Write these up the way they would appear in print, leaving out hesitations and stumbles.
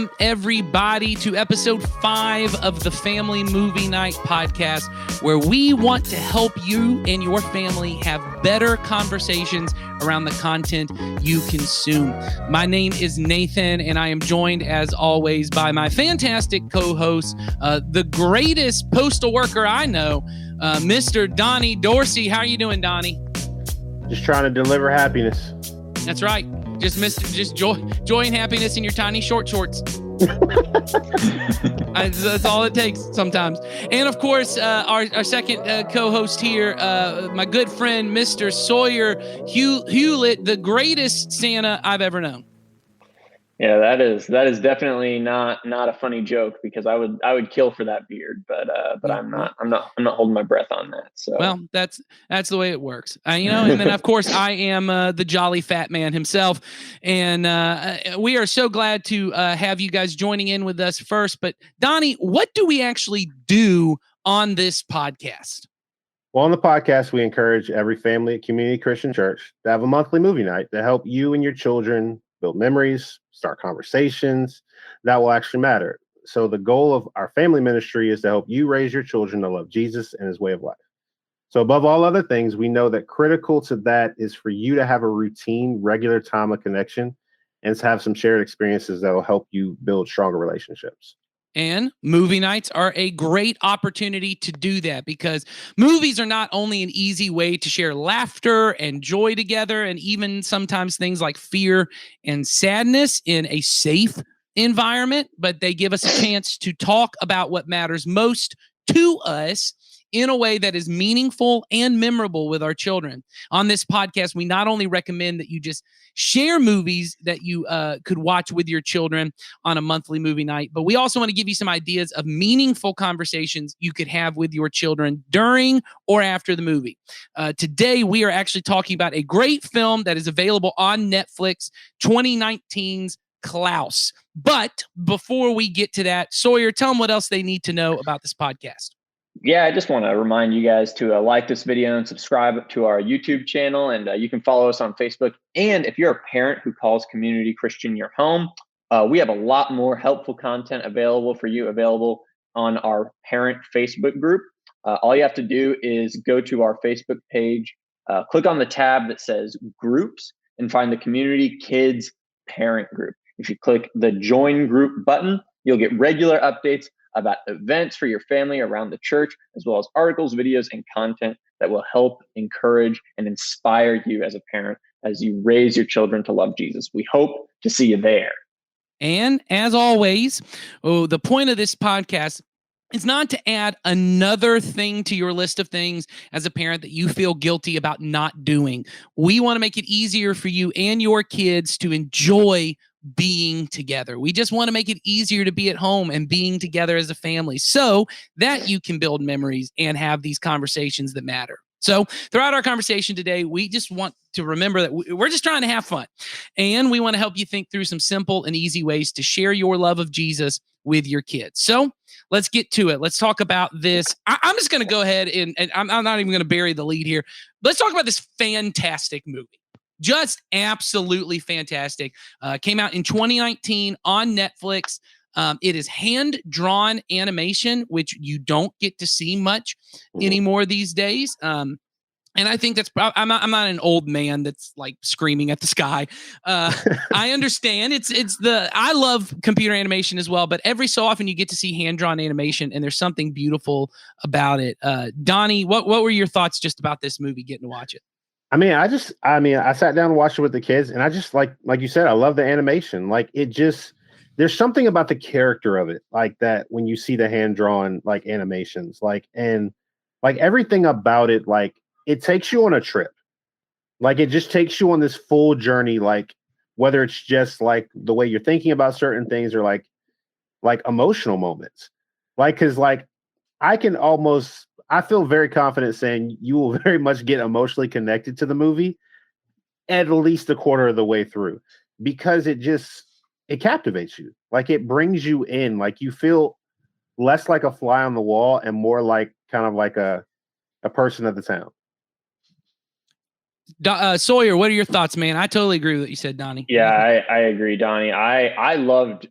Welcome, everybody, to episode 5 of the Family Movie Night podcast, where we want to help you and your family have better conversations around the content you consume. My name is Nathan, and I am joined, as always, by my fantastic co-host, the greatest postal worker I know, Mr. Donnie Dorsey. How are you doing, Donnie? Just trying to deliver happiness. That's right. Just joy and happiness in your tiny short shorts. That's all it takes sometimes. And of course, our second co-host here, my good friend, Mr. Sawyer Hewlett, the greatest Santa I've ever known. Yeah, that is definitely not a funny joke, because I would kill for that beard, but I'm not holding my breath on that. So well, that's the way it works, And then of course I am the jolly fat man himself, and we are so glad to have you guys joining in with us first. But Donnie, what do we actually do on this podcast? Well, on the podcast, we encourage every family at Community Christian Church to have a monthly movie night to help you and your children build memories, start conversations that will actually matter. So the goal of our family ministry is to help you raise your children to love Jesus and his way of life. So above all other things, we know that critical to that is for you to have a routine, regular time of connection and to have some shared experiences that will help you build stronger relationships. And movie nights are a great opportunity to do that, because movies are not only an easy way to share laughter and joy together, and even sometimes things like fear and sadness in a safe environment, but they give us a chance to talk about what matters most to us in a way that is meaningful and memorable with our children. On this podcast, we not only recommend that you just share movies that you could watch with your children on a monthly movie night, but we also want to give you some ideas of meaningful conversations you could have with your children during or after the movie. Today, we are actually talking about a great film that is available on Netflix, 2019's Klaus. But before we get to that, Sawyer, tell them what else they need to know about this podcast. Yeah, I just want to remind you guys to like this video and subscribe to our YouTube channel, and you can follow us on Facebook. And if you're a parent who calls Community Christian your home, we have a lot more helpful content available for you, available on our parent Facebook group. All you have to do is go to our Facebook page, click on the tab that says Groups, and find the Community Kids Parent Group. If you click the Join Group button, you'll get regular updates about events for your family around the church, as well as articles, videos, and content that will help encourage and inspire you as a parent as you raise your children to love Jesus. We hope to see you there. And as always, the point of this podcast is not to add another thing to your list of things as a parent that you feel guilty about not doing. We want to make it easier for you and your kids to enjoy being together. We just want to make it easier to be at home and being together as a family so that you can build memories and have these conversations that matter. So throughout our conversation today, we just want to remember that we're just trying to have fun, and we want to help you think through some simple and easy ways to share your love of Jesus with your kids. So let's get to it. Let's talk about this. I'm just going to go ahead and I'm not even going to bury the lead here. Let's talk about this fantastic movie. Just absolutely fantastic. Came out in 2019 on Netflix. It is hand-drawn animation, which you don't get to see much anymore these days. And I think that's I'm not an old man that's like screaming at the sky. I understand I love computer animation as well, but every so often you get to see hand-drawn animation, and there's something beautiful about it. Donnie, what were your thoughts just about this movie, getting to watch it? I sat down and watched it with the kids, and I just like you said, I love the animation. Like, there's something about the character of it, like that when you see the hand-drawn like animations, and everything about it, like it takes you on a trip. Like it just takes you on this full journey, like whether it's just like the way you're thinking about certain things or like emotional moments. Like, cause like I feel very confident saying you will very much get emotionally connected to the movie at least a quarter of the way through, because it captivates you. Like it brings you in, like you feel less like a fly on the wall and more like kind of like a person of the town. Sawyer, what are your thoughts, man? I totally agree with what you said, Donnie. Yeah, I agree, Donnie. I loved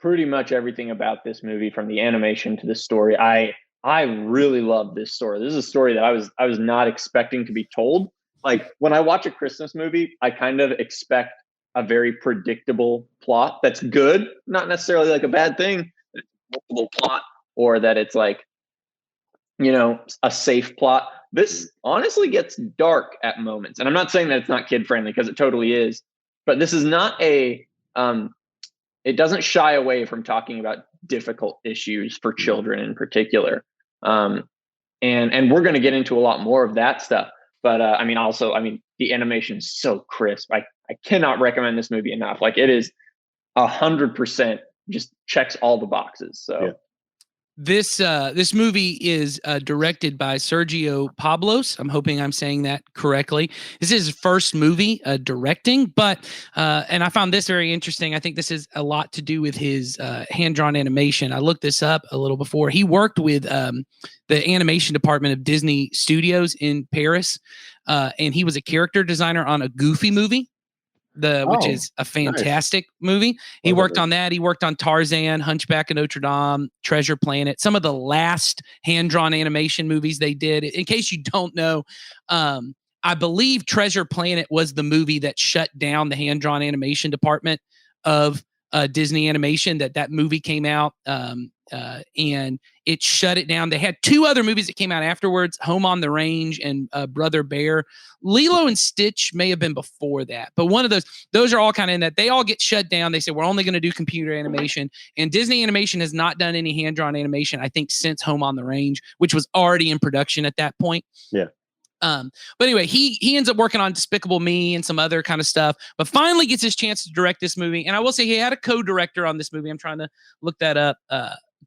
pretty much everything about this movie, from the animation to the story. I really love this story. This is a story that I was not expecting to be told. Like, when I watch a Christmas movie, I kind of expect a very predictable plot that's good, not necessarily like a bad thing, multiple plot, or that it's like, a safe plot. This honestly gets dark at moments. And I'm not saying that it's not kid friendly, because it totally is, but this is not it doesn't shy away from talking about difficult issues for children in particular. And we're going to get into a lot more of that stuff. But the animation is so crisp. I cannot recommend this movie enough. Like, it is 100% just checks all the boxes. So. Yeah. This movie is directed by Sergio Pablos. I'm hoping I'm saying that correctly. This is his first movie directing, but and I found this very interesting. I think this is a lot to do with his hand-drawn animation. I looked this up a little before. He worked with the animation department of Disney Studios in Paris, and he was a character designer on a Goofy movie. Which is a fantastic movie. He worked on that. He worked on Tarzan, Hunchback of Notre Dame, Treasure Planet, some of the last hand-drawn animation movies they did. In case you don't know, I believe Treasure Planet was the movie that shut down the hand-drawn animation department of Disney Animation. That movie came out, and it shut it down. They had two other movies that came out afterwards, Home on the Range and Brother Bear. Lilo and Stitch may have been before that, but one of those are all kind of in that. They all get shut down. They said, we're only going to do computer animation, and Disney Animation has not done any hand-drawn animation, I think, since Home on the Range, which was already in production at that point. Yeah. But anyway, he ends up working on Despicable Me and some other kind of stuff, but finally gets his chance to direct this movie. And I will say he had a co-director on this movie. I'm trying to look that up.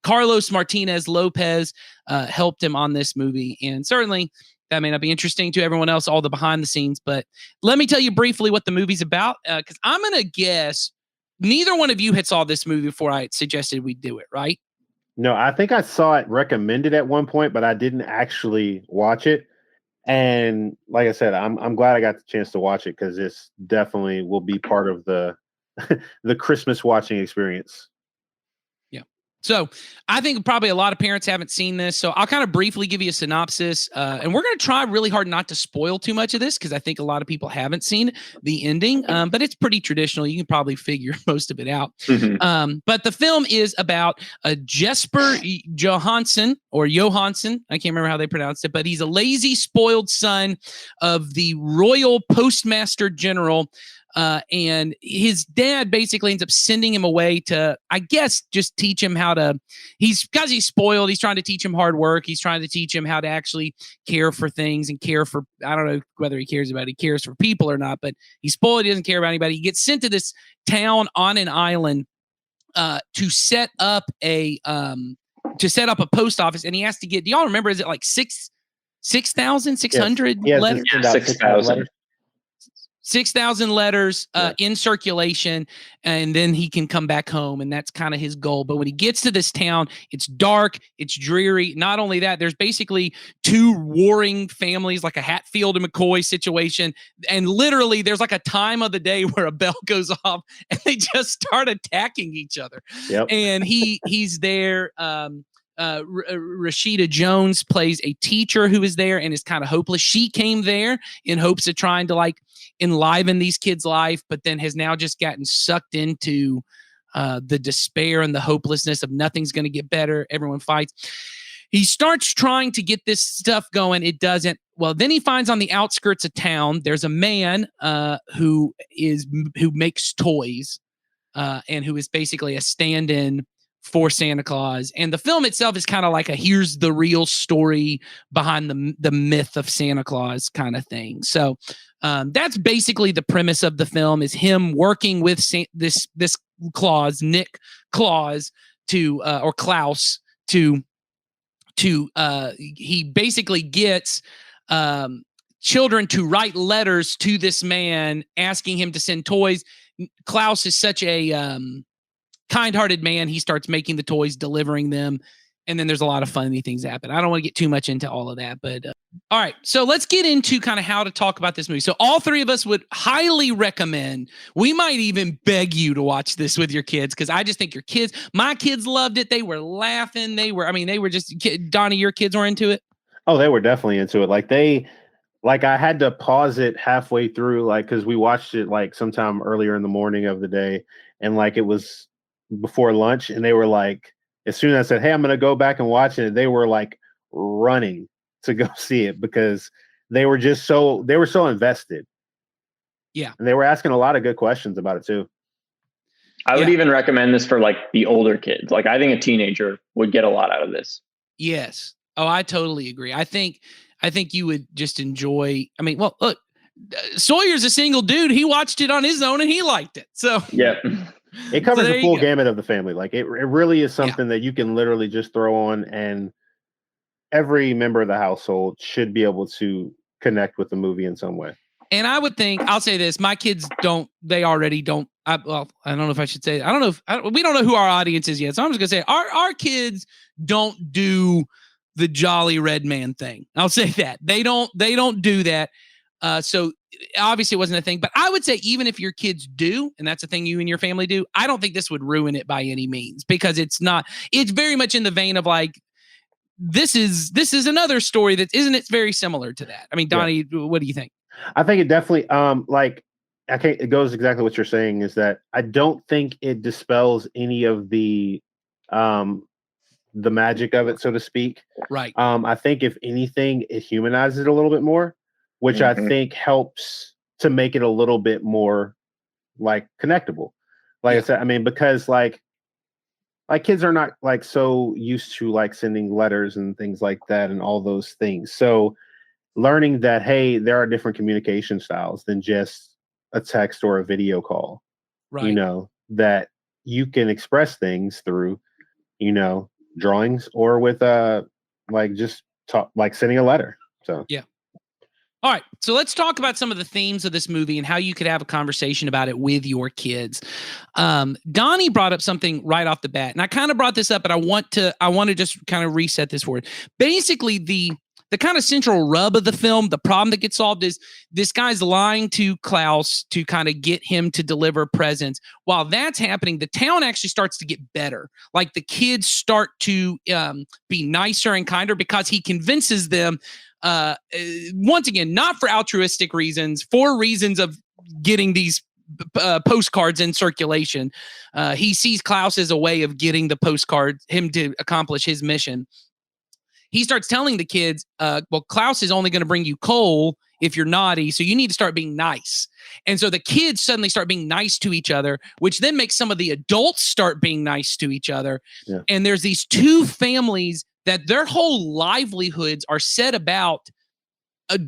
Carlos Martinez Lopez helped him on this movie. And certainly that may not be interesting to everyone else, all the behind the scenes, but let me tell you briefly what the movie's about. Because I'm going to guess neither one of you had saw this movie before I suggested we do it, right? No, I think I saw it recommended at one point, but I didn't actually watch it. And like I said, I'm glad I got the chance to watch it, because this definitely will be part of the the Christmas watching experience. Yeah. So I think probably a lot of parents haven't seen this. So I'll kind of briefly give you a synopsis. And we're going to try really hard not to spoil too much of this, because I think a lot of people haven't seen the ending. But it's pretty traditional. You can probably figure most of it out. Mm-hmm. But the film is about Jesper Johansson, or Johansson. I can't remember how they pronounced it, but he's a lazy, spoiled son of the Royal Postmaster General. And his dad basically ends up sending him away to, I guess, just teach him how to, because he's spoiled, he's trying to teach him hard work. He's trying to teach him how to actually care for things and care for, I don't know whether he cares for people or not, but he's spoiled. He doesn't care about anybody. He gets sent to this town on an island to set up a post office. And he has to get, do y'all remember, is it like 6,600 letters? Yeah, 6,000. 6,000 letters in circulation, and then he can come back home, and that's kind of his goal. But when he gets to this town, it's dark, it's dreary. Not only that, there's basically two warring families, like a Hatfield and McCoy situation, and literally there's like a time of the day where a bell goes off and they just start attacking each other. Yep. And he's there. Rashida Jones plays a teacher who is there and is kind of hopeless. She came there in hopes of trying to like enliven these kids' life, but then has now just gotten sucked into the despair and the hopelessness of nothing's going to get better. Everyone fights. He starts trying to get this stuff going. It doesn't. Well, then he finds on the outskirts of town, there's a man who makes toys and who is basically a stand-in for Santa Claus. And the film itself is kind of like here's the real story behind the myth of Santa Claus kind of thing. So that's basically the premise of the film, is him working with this Claus, Nick Claus, or Klaus, to he basically gets children to write letters to this man asking him to send toys. Klaus is such a kind-hearted man. He starts making the toys, delivering them. and then there's a lot of funny things that happen. I don't want to get too much into all of that, but all right. So let's get into kind of how to talk about this movie. So all three of us would highly recommend. We might even beg you to watch this with your kids because I just think my kids loved it. They were laughing. They were just, Donnie, your kids were into it. Oh, they were definitely into it. Like I had to pause it halfway through, like, because we watched it like sometime earlier in the morning of the day, and like it was before lunch, and they were like, as soon as I said, "Hey, I'm gonna go back and watch it," they were like running to go see it because they were so invested. Yeah, and they were asking a lot of good questions about it too. I would even recommend this for like the older kids. Like I think a teenager would get a lot out of this. Yes. Oh, I totally agree. I think you would just enjoy. I mean, well, look, Sawyer's a single dude. He watched it on his own and he liked it. So yeah, it covers the full gamut of the family. Like it really is something that you can literally just throw on, and every member of the household should be able to connect with the movie in some way. And I would think, I'll say this, my kids don't, they already don't, I don't know if I should say, we don't know who our audience is yet. So I'm just going to say our kids don't do the jolly red man thing. I'll say that. They don't do that. So obviously it wasn't a thing, but I would say even if your kids do, and that's a thing you and your family do, I don't think this would ruin it by any means because it's very much in the vein of like, this is another story that isn't it very similar to that. I mean, Donnie, what do you think? I think it definitely, it goes exactly what you're saying is that I don't think it dispels any of the magic of it, so to speak. Right. I think if anything, it humanizes it a little bit more, which I think helps to make it a little bit more like connectable. Like I said, I mean, because like kids are not like so used to like sending letters and things like that and all those things. So learning that, hey, there are different communication styles than just a text or a video call, right? That you can express things through, drawings or with just talk, like sending a letter. So yeah. All right, so let's talk about some of the themes of this movie and how you could have a conversation about it with your kids. Donnie brought up something right off the bat, and I kind of brought this up, but I want to just kind of reset this for it. Basically, the kind of central rub of the film, the problem that gets solved is this guy's lying to Klaus to kind of get him to deliver presents. While that's happening, the town actually starts to get better. Like the kids start to be nicer and kinder because he convinces them, once again, not for altruistic reasons, for reasons of getting these postcards in circulation. He sees Klaus as a way of getting the postcard, him to accomplish his mission. He starts telling the kids, well, Klaus is only going to bring you coal if you're naughty, so you need to start being nice. And so the kids suddenly start being nice to each other, which then makes some of the adults start being nice to each other. Yeah. And there's these two families that their whole livelihoods are set about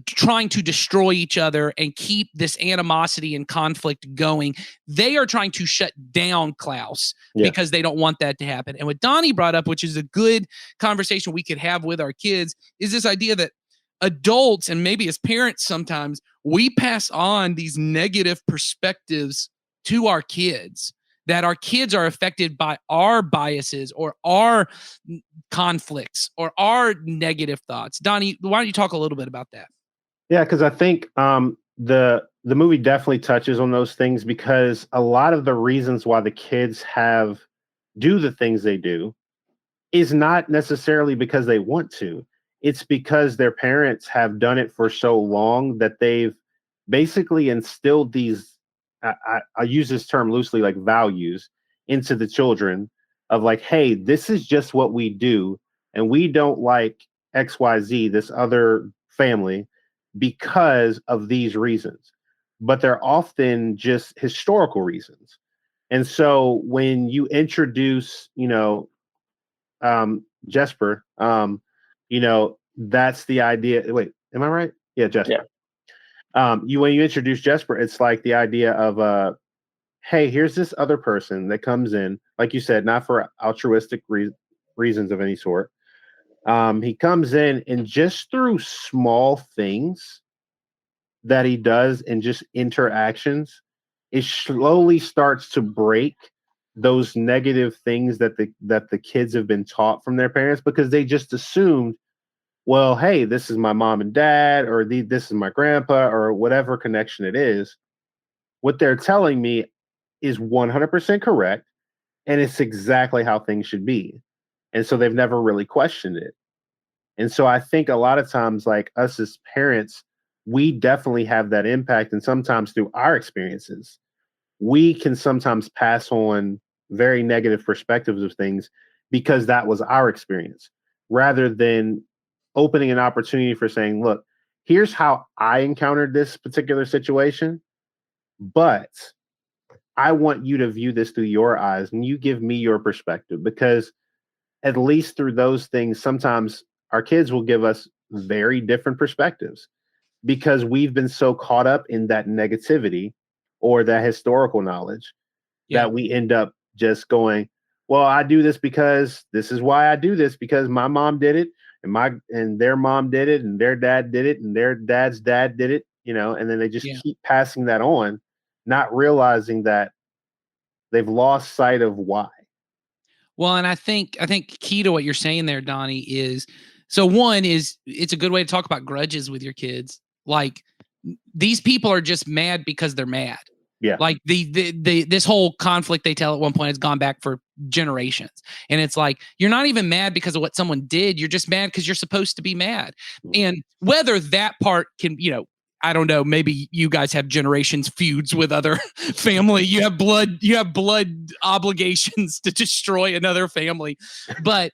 trying to destroy each other and keep this animosity and conflict going. They are trying to shut down Klaus because they don't want that to happen. And what Donnie brought up, which is a good conversation we could have with our kids, is this idea that adults and maybe as parents sometimes we pass on these negative perspectives to our kids, that our kids are affected by our biases or our conflicts or our negative thoughts. Donnie, why don't you talk a little bit about that? Yeah, because I think the movie definitely touches on those things, because a lot of the reasons why the kids do the things they do is not necessarily because they want to. It's because their parents have done it for so long that they've basically instilled these, I use this term loosely, like values into the children of like, hey, this is just what we do. And we don't like XYZ, this other family, because of these reasons. But they're often just historical reasons. And so when you introduce, Jesper, that's the idea. Wait, am I right? Yeah, Jesper. Yeah. When you introduce Jesper, it's like the idea of hey, here's this other person that comes in, like you said, not for altruistic reasons of any sort. He comes in and just through small things that he does and just interactions, it slowly starts to break those negative things that the kids have been taught from their parents, because they just assumed, well, hey, this is my mom and dad, or this is my grandpa, or whatever connection it is. What they're telling me is 100% correct, and it's exactly how things should be. And so they've never really questioned it. And so I think a lot of times, like us as parents, we definitely have that impact. And sometimes through our experiences, we can sometimes pass on very negative perspectives of things because that was our experience, rather than opening an opportunity for saying, look, here's how I encountered this particular situation, but I want you to view this through your eyes and you give me your perspective, because at least through those things, sometimes our kids will give us very different perspectives because we've been so caught up in that negativity or that historical knowledge that we end up just going, well, I do this because this is why I do this, because my mom did it and their mom did it and their dad did it and their dad's dad did it, and then they just keep passing that on, not realizing that they've lost sight of why. Well, and I think key to what you're saying there, Donnie, is so one is it's a good way to talk about grudges with your kids. Like these people are just mad because they're mad. Yeah. Like this whole conflict they tell at one point has gone back for generations. And it's like, you're not even mad because of what someone did. You're just mad because you're supposed to be mad. And whether that part can, I don't know, maybe you guys have generations feuds with other family. You have blood obligations to destroy another family. But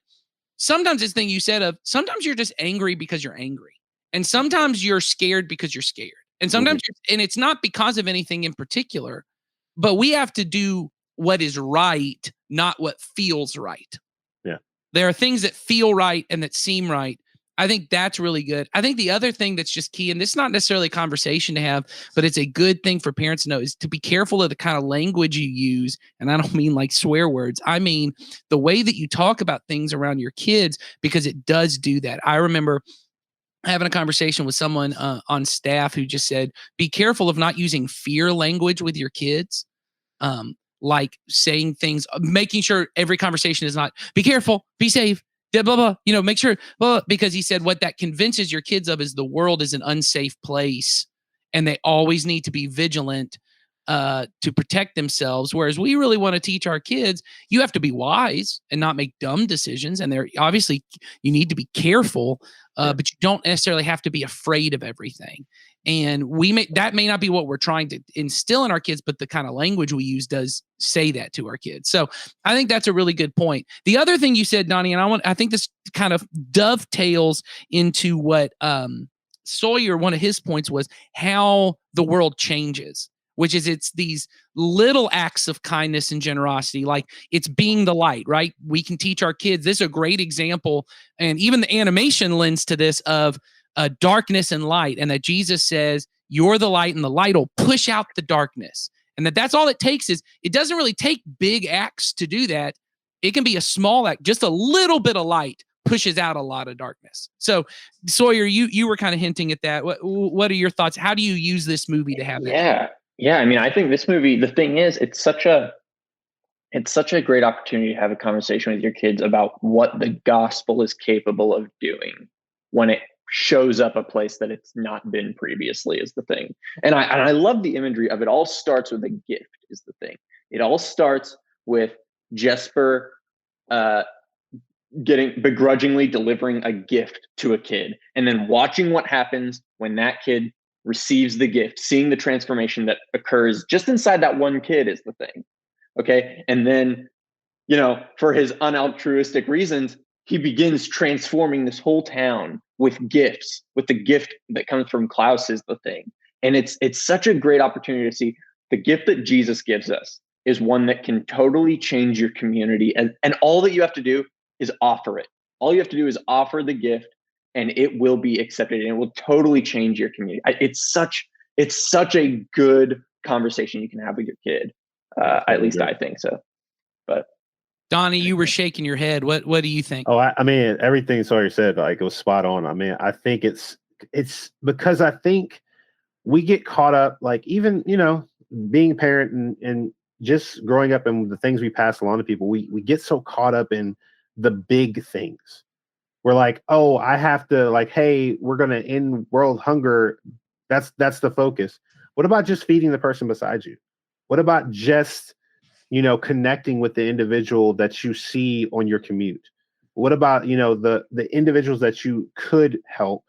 sometimes this thing you said of sometimes you're just angry because you're angry. And sometimes you're scared because you're scared. And sometimes and it's not because of anything in particular, but we have to do what is right, not what feels right. Yeah. There are things that feel right and that seem right. I think that's really good. I think the other thing that's just key, and this is not necessarily a conversation to have, but it's a good thing for parents to know, is to be careful of the kind of language you use. And I don't mean like swear words. I mean the way that you talk about things around your kids, because it does do that. I remember having a conversation with someone on staff who just said, be careful of not using fear language with your kids. Like saying things, making sure every conversation is not, be careful, be safe, blah, blah, make sure, blah, because he said what that convinces your kids of is the world is an unsafe place and they always need to be vigilant to protect themselves. Whereas we really want to teach our kids, you have to be wise and not make dumb decisions. And they're obviously, you need to be careful, but you don't necessarily have to be afraid of everything. And that may not be what we're trying to instill in our kids, but the kind of language we use does say that to our kids. So I think that's a really good point. The other thing you said, Donnie, and I think this kind of dovetails into what Sawyer, one of his points was how the world changes, which is it's these little acts of kindness and generosity, like it's being the light, right? We can teach our kids. This is a great example. And even the animation lends to this of darkness and light, and that Jesus says, you're the light and the light will push out the darkness. And that's all it takes. Is it doesn't really take big acts to do that. It can be a small act, just a little bit of light pushes out a lot of darkness. So Sawyer, you were kind of hinting at that. What are your thoughts? How do you use this movie to have that? Yeah. I mean, I think this movie, the thing is, it's such a great opportunity to have a conversation with your kids about what the gospel is capable of doing when it shows up a place that it's not been previously, is the thing. And I love the imagery of it. All starts with a gift, is the thing. It all starts with Jesper begrudgingly delivering a gift to a kid, and then watching what happens when that kid receives the gift, seeing the transformation that occurs just inside that one kid, is the thing. Okay. And then, for his unaltruistic reasons, he begins transforming this whole town with gifts, with the gift that comes from Klaus, is the thing. And it's such a great opportunity to see the gift that Jesus gives us is one that can totally change your community. And all that you have to do is offer it. All you have to do is offer the gift, and it will be accepted, and it will totally change your community. It's such a good conversation you can have with your kid. At least I think so. But Donnie, you were shaking your head. What do you think? Oh, I mean, everything Sawyer said, like, it was spot on. I mean, I think it's because I think we get caught up, like, even, being a parent and just growing up and the things we pass along to people, we get so caught up in the big things. We're like, oh, I have to like, hey, we're gonna end world hunger. That's the focus. What about just feeding the person beside you? What about just, connecting with the individual that you see on your commute? What about, the individuals that you could help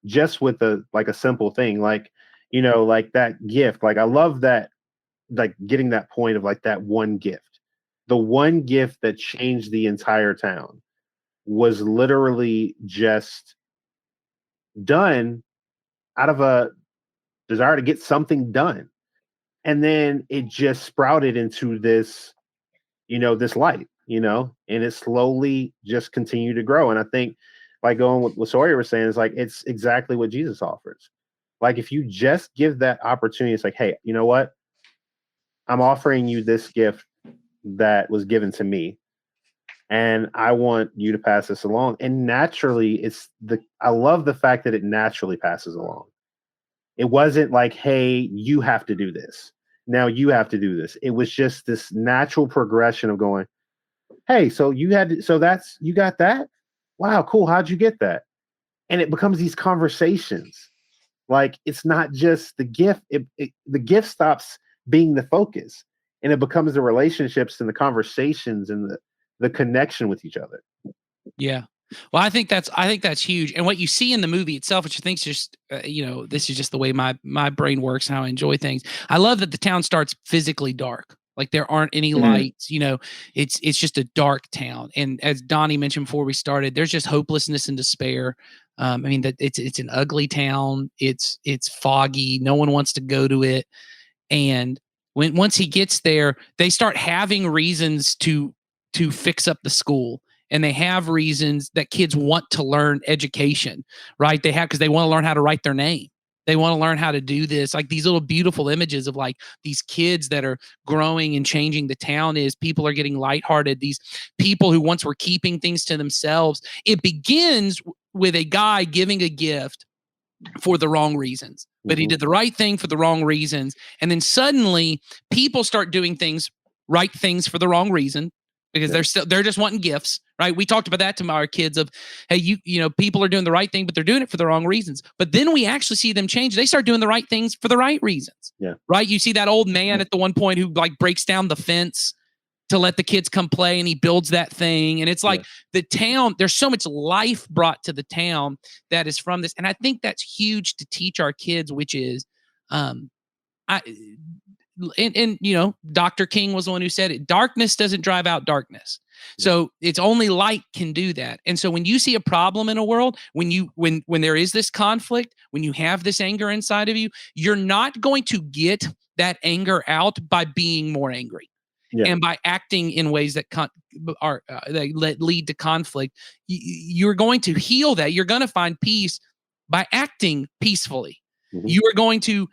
just with a simple thing, like, like that gift. Like I love that, like getting that point of like that one gift. The one gift that changed the entire town was literally just done out of a desire to get something done. And then it just sprouted into this, this light, and it slowly just continued to grow. And I think, like going with what Sawyer was saying, is like, it's exactly what Jesus offers. Like, if you just give that opportunity, it's like, hey, you know what? I'm offering you this gift that was given to me, and I want you to pass this along. And naturally, I love the fact that it naturally passes along. It wasn't like, hey, you have to do this. Now you have to do this. It was just this natural progression of going, hey, so you got that? Wow, cool. How'd you get that? And it becomes these conversations. Like, it's not just the gift. The gift stops being the focus, and it becomes the relationships and the conversations and the connection with each other. Yeah. Well, I think that's huge. And what you see in the movie itself, which I think is just, this is just the way my brain works and how I enjoy things. I love that the town starts physically dark. Like there aren't any lights, it's just a dark town. And as Donnie mentioned before we started, there's just hopelessness and despair. I mean, that it's an ugly town. It's foggy. No one wants to go to it. And once he gets there, they start having reasons to fix up the school. And they have reasons that kids want to learn education, right? They have, because they want to learn how to write their name. They want to learn how to do this. Like these little beautiful images of like these kids that are growing and changing the town, is people are getting lighthearted. These people who once were keeping things to themselves. It begins with a guy giving a gift for the wrong reasons, but he did the right thing for the wrong reasons. And then suddenly people start doing right things for the wrong reason, because they're just wanting gifts, right? We talked about that to our kids of, hey, you know, people are doing the right thing, but they're doing it for the wrong reasons. But then we actually see them change. They start doing the right things for the right reasons. Yeah. Right. You see that old man at the one point who like breaks down the fence to let the kids come play, and he builds that thing. And it's like the town, there's so much life brought to the town that is from this. And I think that's huge to teach our kids, which is, and you know, Dr. King was the one who said it. Darkness doesn't drive out darkness. So it's only light can do that. And so when you see a problem in a world, when there is this conflict, when you have this anger inside of you, you're not going to get that anger out by being more angry. And by acting in ways that that lead to conflict. You're going to heal that. You're going to find peace by acting peacefully. You are going to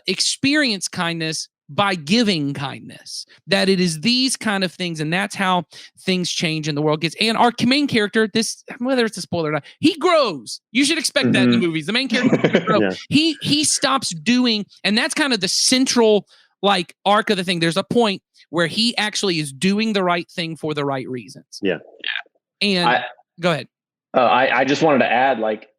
experience kindness by giving kindness. That it is these kind of things, and that's how things change in the world. And our main character, this, whether it's a spoiler or not, he grows. You should expect that in the movies. The main character grows. He stops doing, and that's kind of the central like arc of the thing. There's a point where he actually is doing the right thing for the right reasons. Yeah. And go ahead. I just wanted to add, like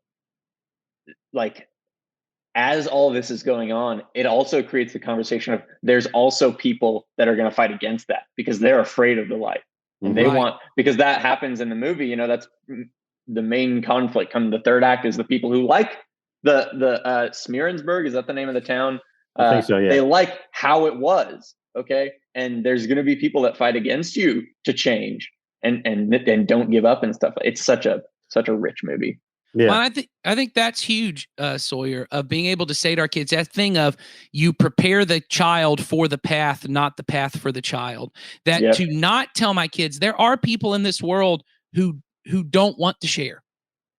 as all this is going on, it also creates the conversation of there's also people that are going to fight against that because they're afraid of the light. And they want, because that happens in the movie, you know, that's the main conflict. Come the third act is the people who like the Smearensburg, is that the name of the town? I think so, yeah. They like how it was. Okay. And there's going to be people that fight against you to change and don't give up and stuff. It's such a rich movie. Yeah. Well, I think that's huge, Sawyer, of being able to say to our kids that thing of you prepare the child for the path, not the path for the child. That to not tell my kids there are people in this world who don't want to share.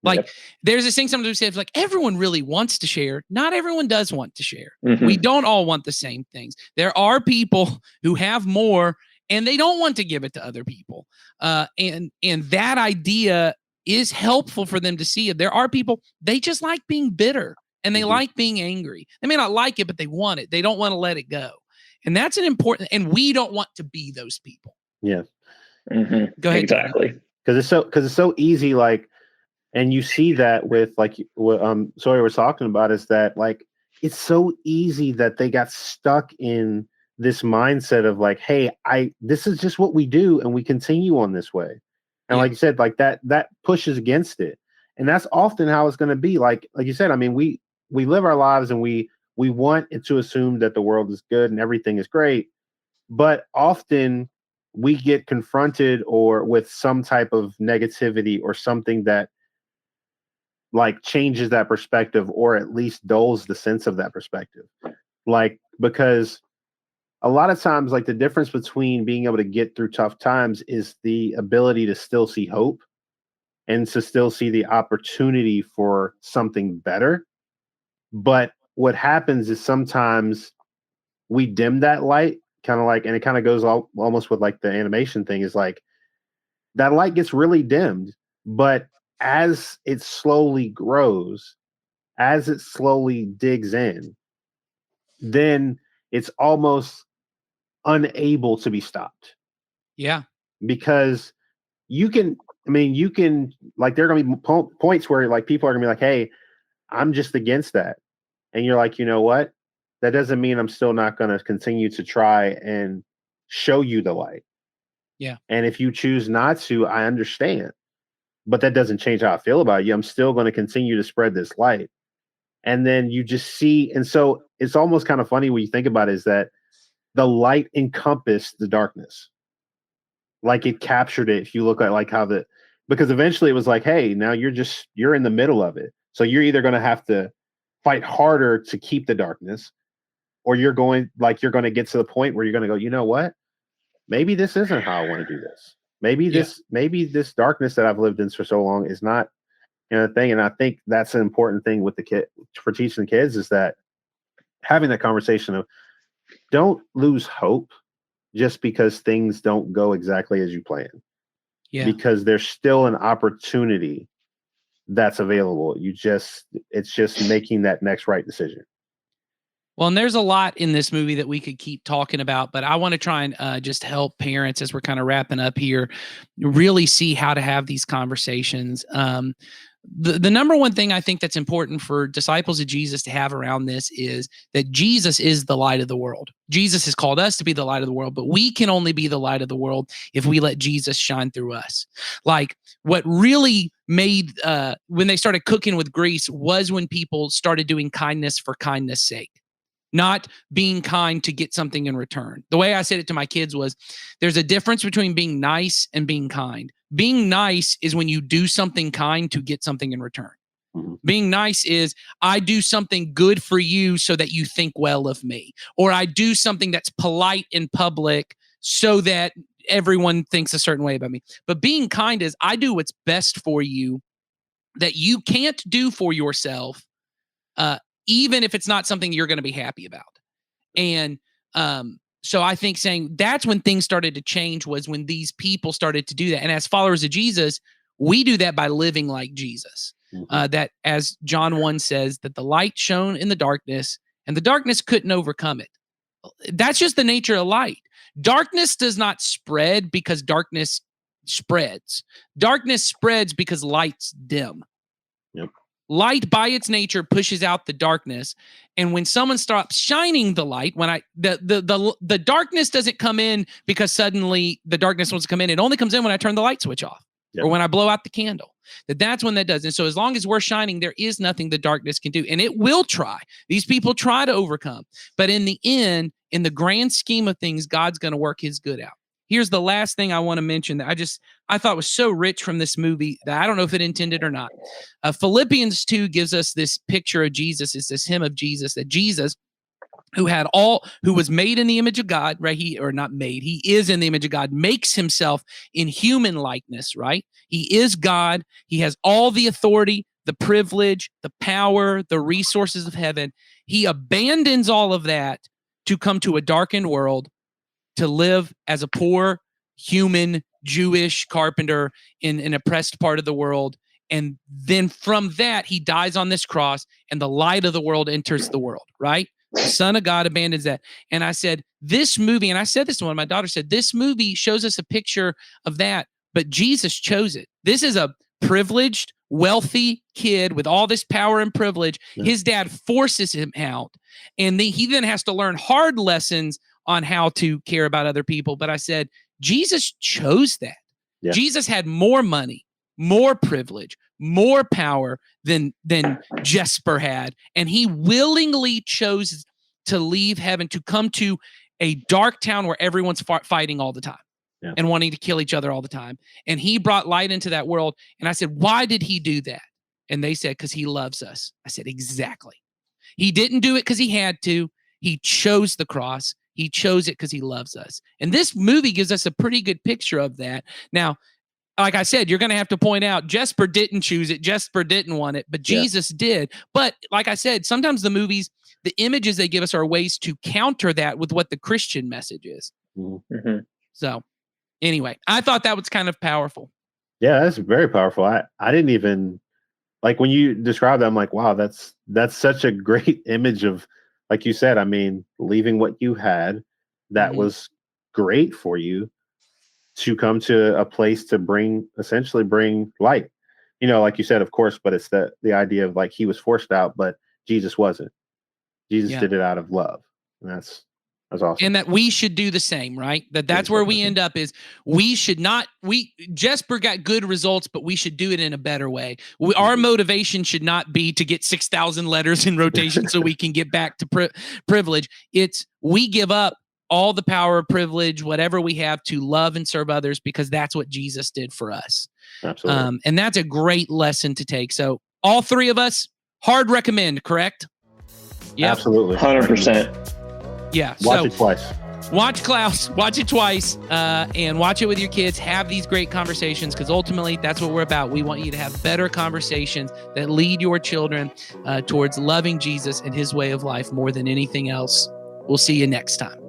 Like there's this thing sometimes we say, like everyone really wants to share. Not everyone does want to share. We don't all want the same things. There are people who have more and they don't want to give it to other people. And that idea is helpful for them to see. There are people, they just like being bitter and they like being angry. They may not like it, but they want it. They don't want to let it go. And that's an important, and we don't want to be those people. Yeah. Mm-hmm. Go ahead. Exactly. Because it's so easy, like, and you see that with like what Sawyer was talking about, is that like it's so easy that they got stuck in this mindset of like, hey, this is just what we do, and we continue on this way. And like you said, like that pushes against it. And that's often how it's going to be. Like you said, I mean, we live our lives and we want it to assume that the world is good and everything is great, but often we get confronted or with some type of negativity or something that like changes that perspective, or at least dulls the sense of that perspective. Like, because a lot of times, like, the difference between being able to get through tough times is the ability to still see hope and to still see the opportunity for something better. But what happens is sometimes we dim that light, kind of like, and it kind of goes almost with like the animation thing, is like that light gets really dimmed, but as it slowly grows, as it slowly digs in, then it's almost unable to be stopped. Yeah. Because you can, like, there are going to be points where like people are going to be like, hey, I'm just against that. And you're like, you know what? That doesn't mean I'm still not going to continue to try and show you the light. Yeah. And if you choose not to, I understand. But that doesn't change how I feel about you. I'm still going to continue to spread this light. And then you just see, and so it's almost kind of funny when you think about it, is that the light encompassed the darkness. Like it captured it. If you look at like how because eventually it was like, hey, now you're in the middle of it. So you're either going to have to fight harder to keep the darkness, or you're going to get to the point where you're going to go, you know what? Maybe this isn't how I want to do this. Maybe this darkness that I've lived in for so long is not, thing. And I think that's an important thing with the kid for teaching the kids, is that having that conversation of don't lose hope just because things don't go exactly as you plan. Yeah. Because there's still an opportunity that's available. It's just making that next right decision. Well, and there's a lot in this movie that we could keep talking about, but I want to try and just help parents as we're kind of wrapping up here, really see how to have these conversations. The number one thing I think that's important for disciples of Jesus to have around this is that Jesus is the light of the world. Jesus has called us to be the light of the world, but we can only be the light of the world if we let Jesus shine through us. Like, what really made when they started cooking with grease was when people started doing kindness for kindness sake, not being kind to get something in return. The way I said it to my kids was, there's a difference between being nice and being kind. Being nice is when you do something kind to get something in return. Mm-hmm. Being nice is, I do something good for you so that you think well of me, or I do something that's polite in public so that everyone thinks a certain way about me. But being kind is, I do what's best for you that you can't do for yourself, even if it's not something you're going to be happy about. And so I think saying that's when things started to change, was when these people started to do that. And as followers of Jesus, we do that by living like Jesus. Mm-hmm. That, as John 1 says, that the light shone in the darkness and the darkness couldn't overcome it. That's just the nature of light. Darkness does not spread because darkness spreads. Darkness spreads because light's dim. Yep. Light by its nature pushes out the darkness. And when someone stops shining the light, when the darkness doesn't come in because suddenly the darkness wants to come in. It only comes in when I turn the light switch off. Yep. Or when I blow out the candle. That's when that does. And so as long as we're shining, there is nothing the darkness can do. And it will try. These people try to overcome. But in the end, in the grand scheme of things, God's going to work his good out. Here's the last thing I want to mention that I thought was so rich from this movie that I don't know if it intended or not. Philippians 2 gives us this picture of Jesus. It's this hymn of Jesus, that Jesus, who was made in the image of God, right? He is in the image of God, makes himself in human likeness, right? He is God. He has all the authority, the privilege, the power, the resources of heaven. He abandons all of that to come to a darkened world, to live as a poor human Jewish carpenter in an oppressed part of the world. And then from that, he dies on this cross, and the light of the world enters the world, right? The Son of God abandons that. And I said, this movie, and I said this to one of my daughters, said, this movie shows us a picture of that, but Jesus chose it. This is a privileged, wealthy kid with all this power and privilege. Yeah. His dad forces him out, and he then has to learn hard lessons on how to care about other people. But I said, Jesus chose that. Yeah. Jesus had more money, more privilege, more power than Jesper had, and he willingly chose to leave heaven to come to a dark town where everyone's fighting all the time. Yeah. And wanting to kill each other all the time. And he brought light into that world. And I said, why did he do that? And they said, because he loves us. I said, exactly. He didn't do it because he had to. He chose the cross. He chose it because he loves us. And this movie gives us a pretty good picture of that. Now, like I said, you're going to have to point out Jesper didn't choose it. Jesper didn't want it, but Jesus did. But like I said, sometimes the movies, the images they give us are ways to counter that with what the Christian message is. Mm-hmm. So anyway, I thought that was kind of powerful. Yeah, that's very powerful. I didn't even, like, when you describe that, I'm like, wow, that's such a great image of, like you said, I mean, leaving what you had that was great for you to come to a place to essentially bring light. You know, like you said, of course, but it's the idea of, like, he was forced out, but Jesus wasn't. Jesus did it out of love. And that's awesome. And that we should do the same, right? That's where we end up is we should not, Jesper got good results, but we should do it in a better way. Our motivation should not be to get 6,000 letters in rotation so we can get back to privilege. It's we give up all the power, privilege, whatever we have to love and serve others because that's what Jesus did for us. Absolutely. And that's a great lesson to take. So all three of us, hard recommend, correct? Yeah, absolutely. 100%. Yeah. Watch it twice. Watch Klaus, watch it twice, and watch it with your kids. Have these great conversations because ultimately that's what we're about. We want you to have better conversations that lead your children towards loving Jesus and his way of life more than anything else. We'll see you next time.